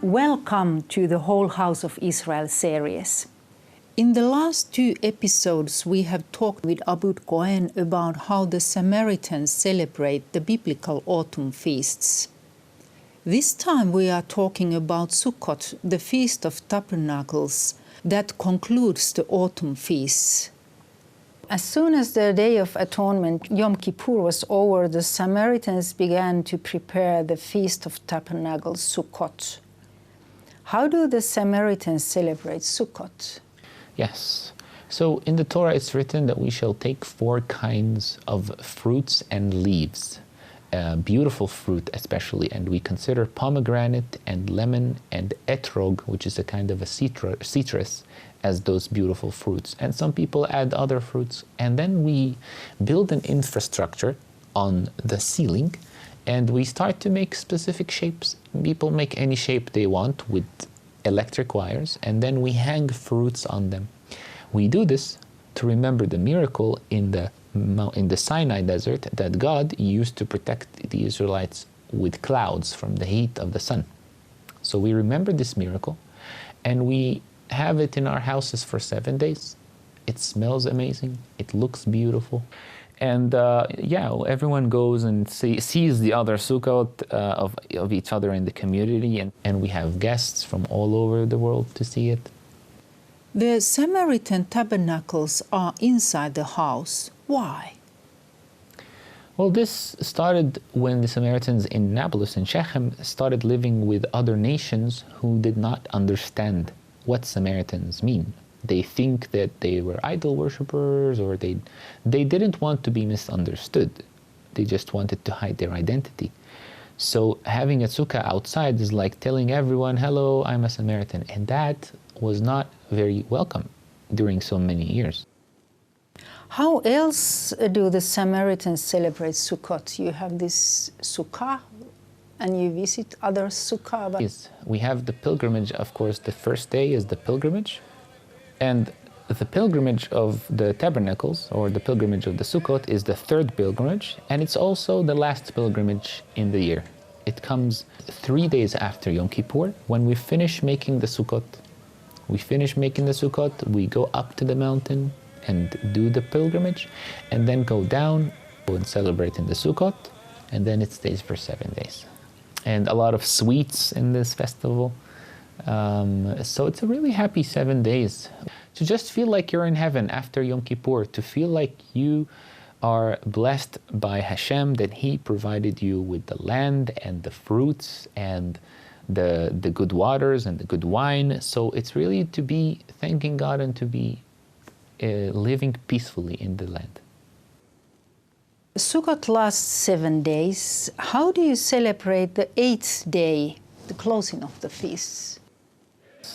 Welcome to the Whole House of Israel series. In the last 2 episodes, we have talked with Abud Cohen about how the Samaritans celebrate the biblical autumn feasts. This time we are talking about Sukkot, the Feast of Tabernacles, that concludes the autumn feasts. As soon as the Day of Atonement, Yom Kippur, was over, the Samaritans began to prepare the Feast of Tabernacles, Sukkot. How do the Samaritans celebrate Sukkot? Yes. So in the Torah it's written that we shall take 4 kinds of fruits and leaves, beautiful fruit especially, and we consider pomegranate and lemon and etrog, which is a kind of a citrus, as those beautiful fruits. And some people add other fruits. And then we build an infrastructure on the ceiling, and we start to make specific shapes. People make any shape they want with electric wires, and then we hang fruits on them. We do this to remember the miracle in the Sinai desert that God used to protect the Israelites with clouds from the heat of the sun. So we remember this miracle, and we have it in our houses for 7 days. It smells amazing. It looks beautiful. And everyone goes and sees the other sukkot of each other in the community, and we have guests from all over the world to see it. The Samaritan tabernacles are inside the house. Why? Well, this started when the Samaritans in Nablus and Shechem started living with other nations who did not understand what Samaritans mean. They think that they were idol worshippers, or they didn't want to be misunderstood. They just wanted to hide their identity. So having a sukkah outside is like telling everyone, hello, I'm a Samaritan. And that was not very welcome during so many years. How else do the Samaritans celebrate Sukkot? You have this sukkah, and you visit other sukkah. Yes, we have the pilgrimage, of course. The first day is the pilgrimage. And the pilgrimage of the tabernacles, or the pilgrimage of the Sukkot, is the 3rd pilgrimage, and it's also the last pilgrimage in the year. It comes 3 days after Yom Kippur, when we finish making the Sukkot. We go up to the mountain and do the pilgrimage, and then go down and celebrate in the Sukkot, and then it stays for 7 days. And a lot of sweets in this festival. So it's a really happy 7 days. To just feel like you're in heaven after Yom Kippur, to feel like you are blessed by Hashem, that He provided you with the land and the fruits and the good waters and the good wine. So it's really to be thanking God and to be living peacefully in the land. Sukkot lasts 7 days. How do you celebrate the 8th day, the closing of the feasts?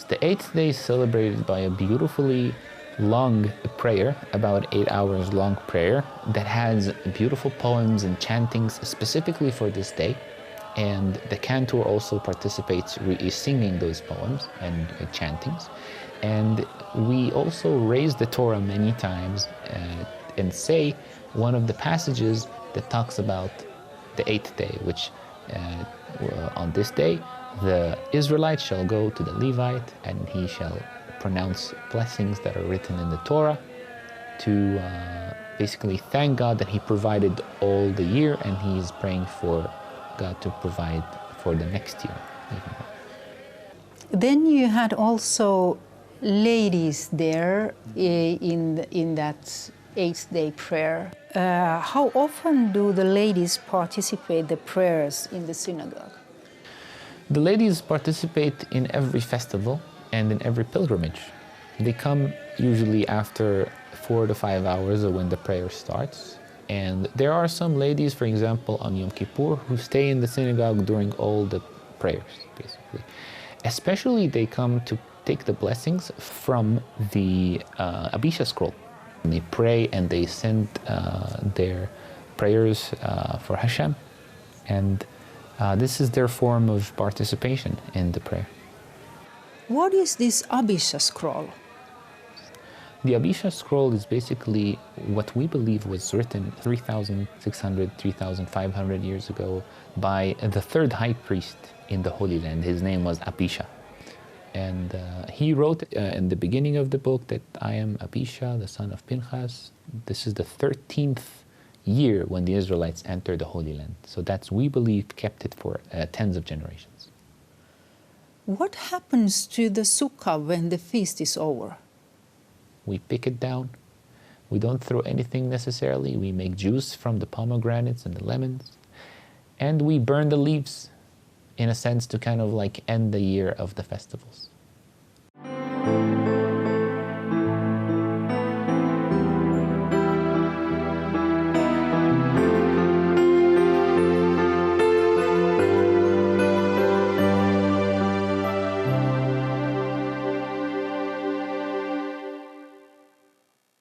The 8th day is celebrated by a beautifully long prayer, about 8 hours long prayer, that has beautiful poems and chantings specifically for this day. And the cantor also participates singing those poems and chantings. And we also raise the Torah many times and say one of the passages that talks about the 8th day, which on this day, the Israelite shall go to the Levite, and he shall pronounce blessings that are written in the Torah to basically thank God that He provided all the year, and he is praying for God to provide for the next year. Then you had also ladies there in that 8th day prayer. How often do the ladies participate the prayers in the synagogue? The ladies participate in every festival and in every pilgrimage. They come usually after 4 to 5 hours of when the prayer starts. And there are some ladies, for example, on Yom Kippur, who stay in the synagogue during all the prayers, basically. Especially they come to take the blessings from the Abisha scroll. They pray and they send their prayers for Hashem. And this is their form of participation in the prayer. What is this Abisha scroll? The Abisha scroll is basically what we believe was written 3,600, 3,500 years ago by the third high priest in the Holy Land. His name was Abisha. And he wrote in the beginning of the book that I am Abisha, the son of Pinchas. This is the 13th year when the Israelites entered the Holy Land. So that's, we believe, kept it for tens of generations. What happens to the sukkah when the feast is over? We pick it down. We don't throw anything necessarily. We make juice from the pomegranates and the lemons. And we burn the leaves, in a sense, to kind of like end the year of the festivals.